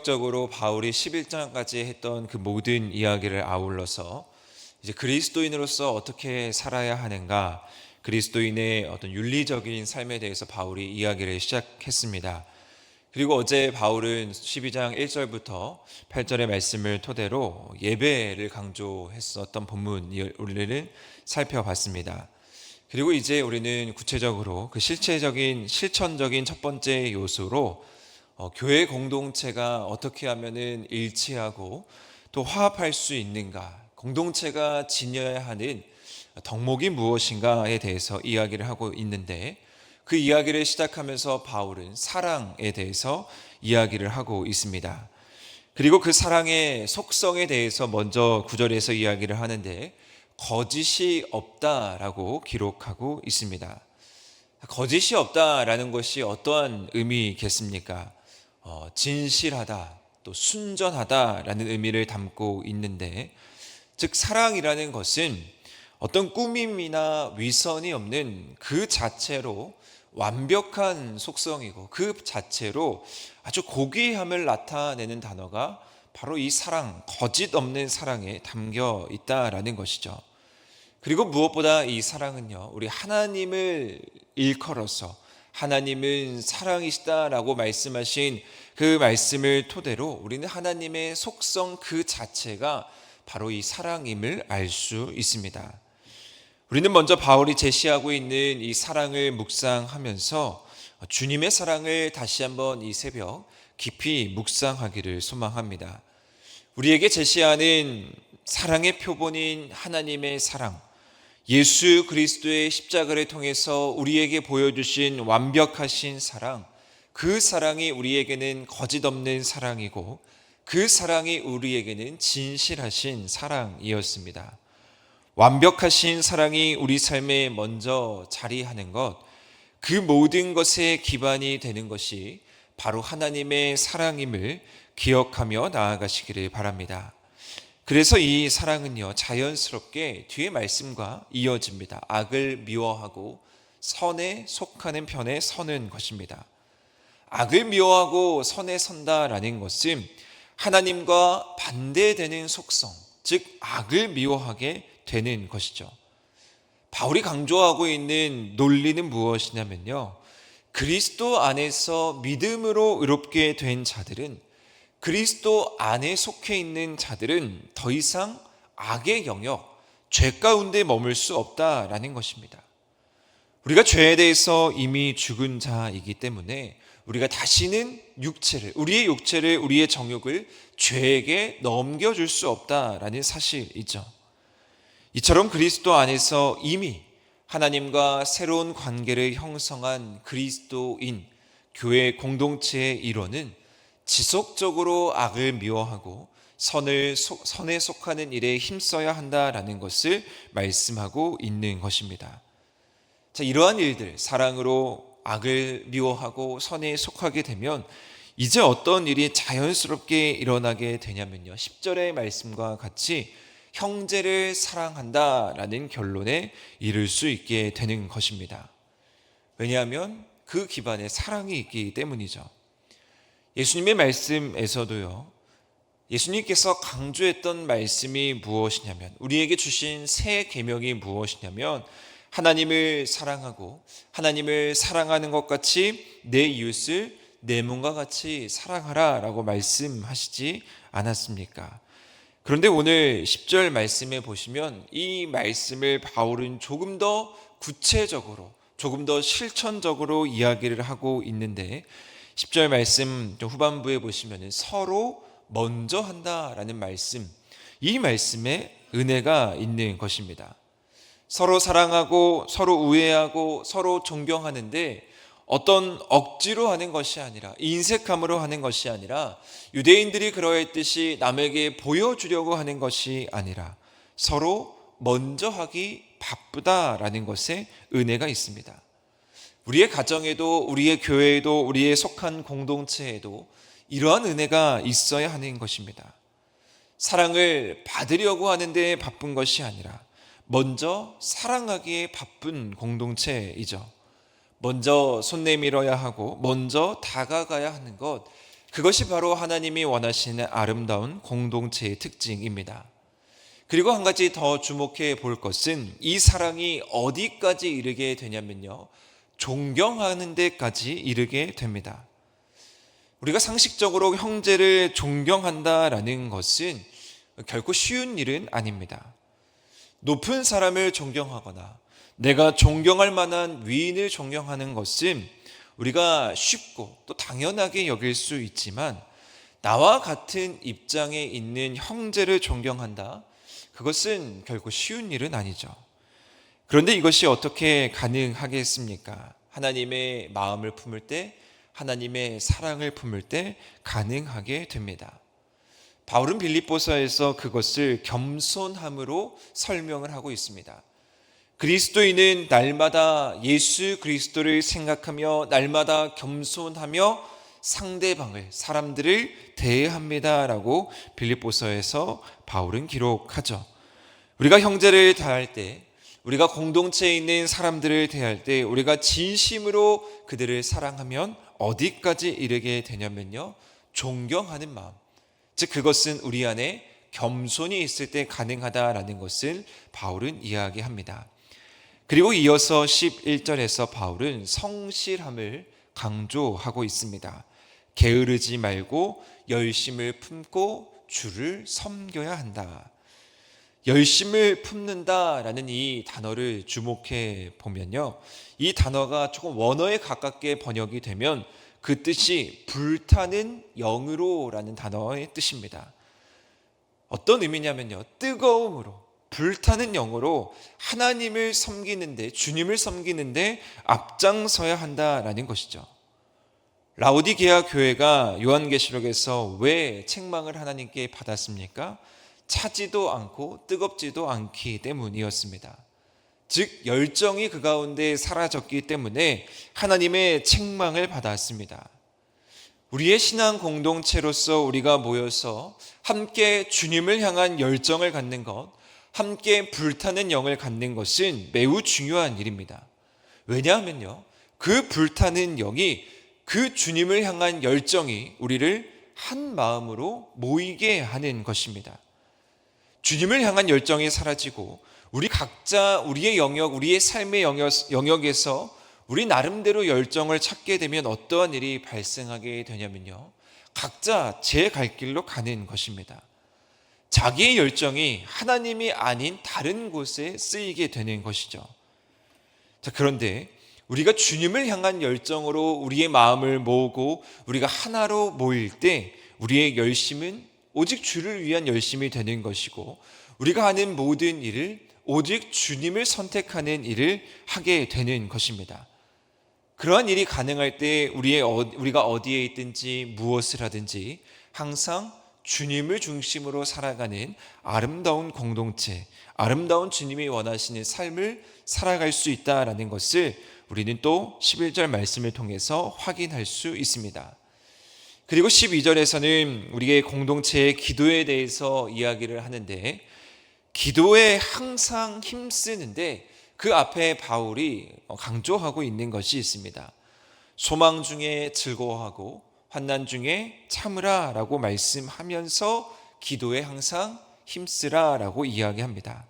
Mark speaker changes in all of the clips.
Speaker 1: 본격적으로 바울이 11장까지 했던 그 모든 이야기를 아울러서 이제 그리스도인으로서 어떻게 살아야 하는가, 그리스도인의 어떤 윤리적인 삶에 대해서 바울이 이야기를 시작했습니다. 그리고 어제 바울은 12장 1절부터 8절의 말씀을 토대로 예배를 강조했었던 본문을 우리는 살펴봤습니다. 그리고 이제 우리는 구체적으로 그 실천적인 첫 번째 요소로 교회 공동체가 어떻게 하면은 일치하고 또 화합할 수 있는가, 공동체가 지녀야 하는 덕목이 무엇인가에 대해서 이야기를 하고 있는데, 그 이야기를 시작하면서 바울은 사랑에 대해서 이야기를 하고 있습니다. 그리고 그 사랑의 속성에 대해서 먼저 9절에서 이야기를 하는데, 거짓이 없다라고 기록하고 있습니다. 거짓이 없다라는 것이 어떠한 의미겠습니까? 진실하다, 또 순전하다라는 의미를 담고 있는데, 즉 사랑이라는 것은 어떤 꾸밈이나 위선이 없는 그 자체로 완벽한 속성이고, 그 자체로 아주 고귀함을 나타내는 단어가 바로 이 사랑, 거짓 없는 사랑에 담겨 있다라는 것이죠. 그리고 무엇보다 이 사랑은요, 우리 하나님을 일컬어서 하나님은 사랑이시다라고 말씀하신 그 말씀을 토대로 우리는 하나님의 속성 그 자체가 바로 이 사랑임을 알 수 있습니다. 우리는 먼저 바울이 제시하고 있는 이 사랑을 묵상하면서 주님의 사랑을 다시 한번 이 새벽 깊이 묵상하기를 소망합니다. 우리에게 제시하는 사랑의 표본인 하나님의 사랑, 예수 그리스도의 십자가를 통해서 우리에게 보여주신 완벽하신 사랑, 그 사랑이 우리에게는 거짓 없는 사랑이고, 그 사랑이 우리에게는 진실하신 사랑이었습니다. 완벽하신 사랑이 우리 삶에 먼저 자리하는 것, 그 모든 것의 기반이 되는 것이 바로 하나님의 사랑임을 기억하며 나아가시기를 바랍니다. 그래서 이 사랑은요, 자연스럽게 뒤의 말씀과 이어집니다. 악을 미워하고 선에 속하는 편에 서는 것입니다. 악을 미워하고 선에 선다라는 것은 하나님과 반대되는 속성, 즉 악을 미워하게 되는 것이죠. 바울이 강조하고 있는 논리는 무엇이냐면요, 그리스도 안에서 믿음으로 의롭게 된 자들은, 그리스도 안에 속해 있는 자들은 더 이상 악의 영역, 죄 가운데 머물 수 없다라는 것입니다. 우리가 죄에 대해서 이미 죽은 자이기 때문에 우리가 다시는 우리의 육체를, 우리의 정욕을 죄에게 넘겨줄 수 없다라는 사실이죠. 이처럼 그리스도 안에서 이미 하나님과 새로운 관계를 형성한 그리스도인, 교회 공동체의 일원은 지속적으로 악을 미워하고 선에 속하는 일에 힘써야 한다라는 것을 말씀하고 있는 것입니다. 자, 이러한 일들, 사랑으로 악을 미워하고 선에 속하게 되면 이제 어떤 일이 자연스럽게 일어나게 되냐면요, 10절의 말씀과 같이 형제를 사랑한다라는 결론에 이를 수 있게 되는 것입니다. 왜냐하면 그 기반에 사랑이 있기 때문이죠. 예수님의 말씀에서도요, 예수님께서 강조했던 말씀이 무엇이냐면, 우리에게 주신 새 계명이 무엇이냐면, 하나님을 사랑하고 하나님을 사랑하는 것 같이 내 이웃을 내 몸과 같이 사랑하라 라고 말씀하시지 않았습니까? 그런데 오늘 10절 말씀에 보시면 이 말씀을 바울은 조금 더 구체적으로, 조금 더 실천적으로 이야기를 하고 있는데, 10절 말씀 후반부에 보시면 서로 먼저 한다라는 말씀, 이 말씀에 은혜가 있는 것입니다. 서로 사랑하고 서로 우애하고 서로 존경하는데 어떤 억지로 하는 것이 아니라, 인색함으로 하는 것이 아니라, 유대인들이 그러했듯이 남에게 보여주려고 하는 것이 아니라 서로 먼저 하기 바쁘다라는 것에 은혜가 있습니다. 우리의 가정에도, 우리의 교회에도, 우리의 속한 공동체에도 이러한 은혜가 있어야 하는 것입니다. 사랑을 받으려고 하는데 바쁜 것이 아니라 먼저 사랑하기에 바쁜 공동체이죠. 먼저 손 내밀어야 하고 먼저 다가가야 하는 것, 그것이 바로 하나님이 원하시는 아름다운 공동체의 특징입니다. 그리고 한 가지 더 주목해 볼 것은 이 사랑이 어디까지 이르게 되냐면요, 존경하는 데까지 이르게 됩니다. 우리가 상식적으로 형제를 존경한다라는 것은 결코 쉬운 일은 아닙니다. 높은 사람을 존경하거나 내가 존경할 만한 위인을 존경하는 것은 우리가 쉽고 또 당연하게 여길 수 있지만, 나와 같은 입장에 있는 형제를 존경한다, 그것은 결코 쉬운 일은 아니죠. 그런데 이것이 어떻게 가능하겠습니까? 하나님의 마음을 품을 때, 하나님의 사랑을 품을 때 가능하게 됩니다. 바울은 빌립보서에서 그것을 겸손함으로 설명을 하고 있습니다. 그리스도인은 날마다 예수 그리스도를 생각하며 날마다 겸손하며 상대방을, 사람들을 대합니다라고 빌립보서에서 바울은 기록하죠. 우리가 형제를 대할 때, 우리가 공동체에 있는 사람들을 대할 때 우리가 진심으로 그들을 사랑하면 어디까지 이르게 되냐면요, 존경하는 마음, 즉 그것은 우리 안에 겸손이 있을 때 가능하다라는 것을 바울은 이야기합니다. 그리고 이어서 11절에서 바울은 성실함을 강조하고 있습니다. 게으르지 말고 열심을 품고 주를 섬겨야 한다. 열심을 품는다라는 이 단어를 주목해 보면요, 이 단어가 조금 원어에 가깝게 번역이 되면 그 뜻이 불타는 영으로라는 단어의 뜻입니다. 어떤 의미냐면요, 뜨거움으로, 불타는 영으로 하나님을 섬기는데, 주님을 섬기는데 앞장서야 한다라는 것이죠. 라오디게아 교회가 요한계시록에서 왜 책망을 하나님께 받았습니까? 차지도 않고 뜨겁지도 않기 때문이었습니다. 즉 열정이 그 가운데 사라졌기 때문에 하나님의 책망을 받았습니다. 우리의 신앙 공동체로서 우리가 모여서 함께 주님을 향한 열정을 갖는 것, 함께 불타는 영을 갖는 것은 매우 중요한 일입니다. 왜냐하면요, 그 불타는 영이, 그 주님을 향한 열정이 우리를 한 마음으로 모이게 하는 것입니다. 주님을 향한 열정이 사라지고 우리 각자 우리의 영역, 우리의 삶의 영역에서 우리 나름대로 열정을 찾게 되면 어떠한 일이 발생하게 되냐면요, 각자 제 갈 길로 가는 것입니다. 자기의 열정이 하나님이 아닌 다른 곳에 쓰이게 되는 것이죠. 자, 그런데 우리가 주님을 향한 열정으로 우리의 마음을 모으고 우리가 하나로 모일 때 우리의 열심은 오직 주를 위한 열심이 되는 것이고, 우리가 하는 모든 일을 오직 주님을 선택하는 일을 하게 되는 것입니다. 그러한 일이 가능할 때 우리가 어디에 있든지 무엇을 하든지 항상 주님을 중심으로 살아가는 아름다운 공동체, 아름다운 주님이 원하시는 삶을 살아갈 수 있다라는 것을 우리는 또 11절 말씀을 통해서 확인할 수 있습니다. 그리고 12절에서는 우리의 공동체의 기도에 대해서 이야기를 하는데, 기도에 항상 힘쓰는데 그 앞에 바울이 강조하고 있는 것이 있습니다. 소망 중에 즐거워하고 환난 중에 참으라 라고 말씀하면서 기도에 항상 힘쓰라 라고 이야기합니다.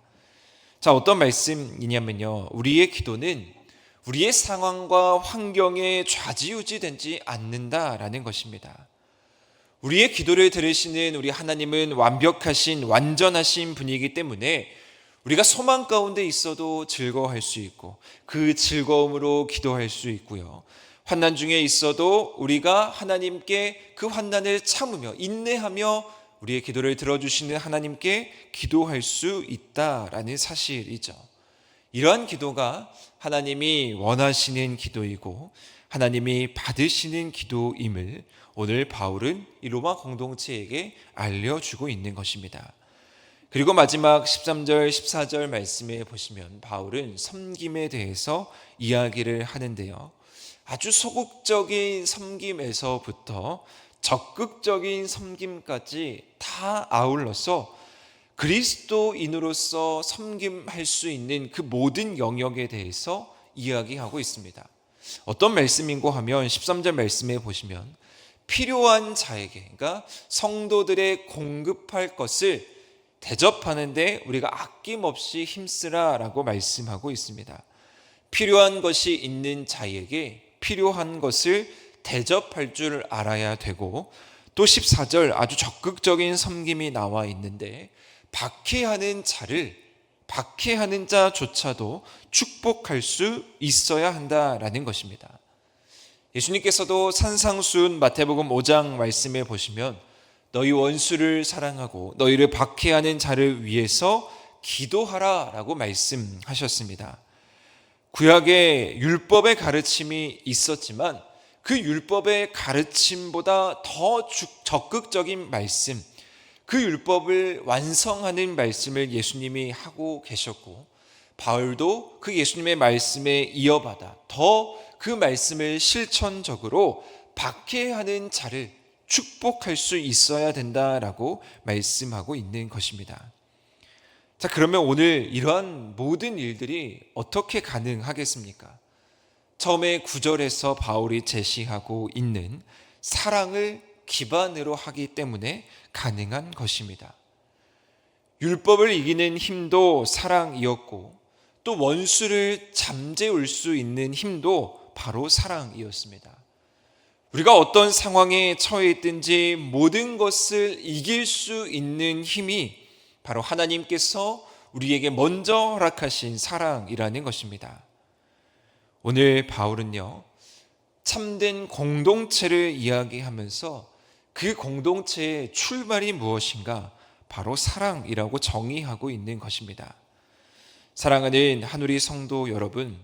Speaker 1: 자, 어떤 말씀이냐면요, 우리의 기도는 우리의 상황과 환경에 좌지우지되지 않는다라는 것입니다. 우리의 기도를 들으시는 우리 하나님은 완벽하신, 완전하신 분이기 때문에 우리가 소망 가운데 있어도 즐거워할 수 있고 그 즐거움으로 기도할 수 있고요, 환난 중에 있어도 우리가 하나님께 그 환난을 참으며 인내하며 우리의 기도를 들어주시는 하나님께 기도할 수 있다라는 사실이죠. 이러한 기도가 하나님이 원하시는 기도이고 하나님이 받으시는 기도임을 오늘 바울은 이 로마 공동체에게 알려주고 있는 것입니다. 그리고 마지막 13절 14절 말씀에 보시면 바울은 섬김에 대해서 이야기를 하는데요, 아주 소극적인 섬김에서부터 적극적인 섬김까지 다 아울러서 그리스도인으로서 섬김할 수 있는 그 모든 영역에 대해서 이야기하고 있습니다. 어떤 말씀인고 하면 13절 말씀에 보시면 필요한 자에게, 그러니까 성도들의 공급할 것을 대접하는데 우리가 아낌없이 힘쓰라라고 말씀하고 있습니다. 필요한 것이 있는 자에게 필요한 것을 대접할 줄 알아야 되고, 또 14절 아주 적극적인 섬김이 나와 있는데, 박해하는 자조차도 축복할 수 있어야 한다라는 것입니다. 예수님께서도 산상수훈 마태복음 5장 말씀에 보시면 너희 원수를 사랑하고 너희를 박해하는 자를 위해서 기도하라 라고 말씀하셨습니다. 구약의 율법의 가르침이 있었지만 그 율법의 가르침보다 더 적극적인 말씀, 그 율법을 완성하는 말씀을 예수님이 하고 계셨고, 바울도 그 예수님의 말씀에 이어받아 더 그 말씀을 실천적으로 박해하는 자를 축복할 수 있어야 된다라고 말씀하고 있는 것입니다. 자, 그러면 오늘 이러한 모든 일들이 어떻게 가능하겠습니까? 처음에 9절에서 바울이 제시하고 있는 사랑을 기반으로 하기 때문에 가능한 것입니다. 율법을 이기는 힘도 사랑이었고, 또 원수를 잠재울 수 있는 힘도 바로 사랑이었습니다. 우리가 어떤 상황에 처해 있든지 모든 것을 이길 수 있는 힘이 바로 하나님께서 우리에게 먼저 허락하신 사랑이라는 것입니다. 오늘 바울은요, 참된 공동체를 이야기하면서 그 공동체의 출발이 무엇인가? 바로 사랑이라고 정의하고 있는 것입니다. 사랑하는 한우리 성도 여러분,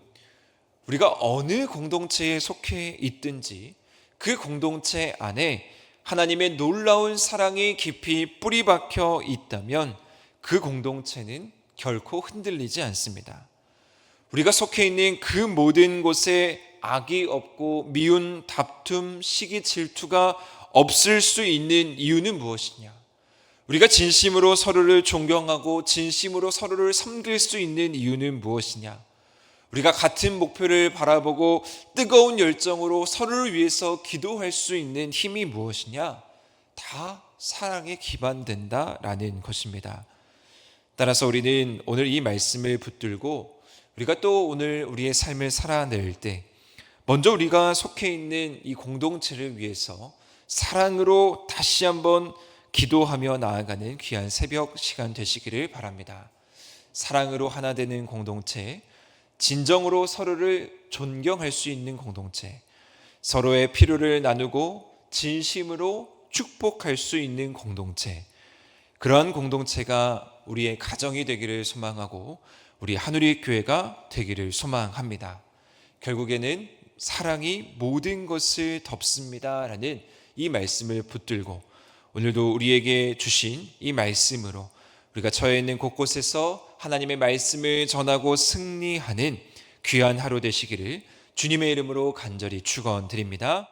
Speaker 1: 우리가 어느 공동체에 속해 있든지 그 공동체 안에 하나님의 놀라운 사랑이 깊이 뿌리 박혀 있다면 그 공동체는 결코 흔들리지 않습니다. 우리가 속해 있는 그 모든 곳에 악이 없고 미운 다툼, 시기, 질투가 없을 수 있는 이유는 무엇이냐? 우리가 진심으로 서로를 존경하고 진심으로 서로를 섬길 수 있는 이유는 무엇이냐? 우리가 같은 목표를 바라보고 뜨거운 열정으로 서로를 위해서 기도할 수 있는 힘이 무엇이냐? 다 사랑에 기반된다라는 것입니다. 따라서 우리는 오늘 이 말씀을 붙들고 우리가 또 오늘 우리의 삶을 살아낼 때 먼저 우리가 속해 있는 이 공동체를 위해서 사랑으로 다시 한번 기도하며 나아가는 귀한 새벽 시간 되시기를 바랍니다. 사랑으로 하나 되는 공동체, 진정으로 서로를 존경할 수 있는 공동체, 서로의 필요를 나누고 진심으로 축복할 수 있는 공동체, 그러한 공동체가 우리의 가정이 되기를 소망하고 우리 한우리 교회가 되기를 소망합니다. 결국에는 사랑이 모든 것을 덮습니다 라는 이 말씀을 붙들고 오늘도 우리에게 주신 이 말씀으로 우리가 처해 있는 곳곳에서 하나님의 말씀을 전하고 승리하는 귀한 하루 되시기를 주님의 이름으로 간절히 축원드립니다.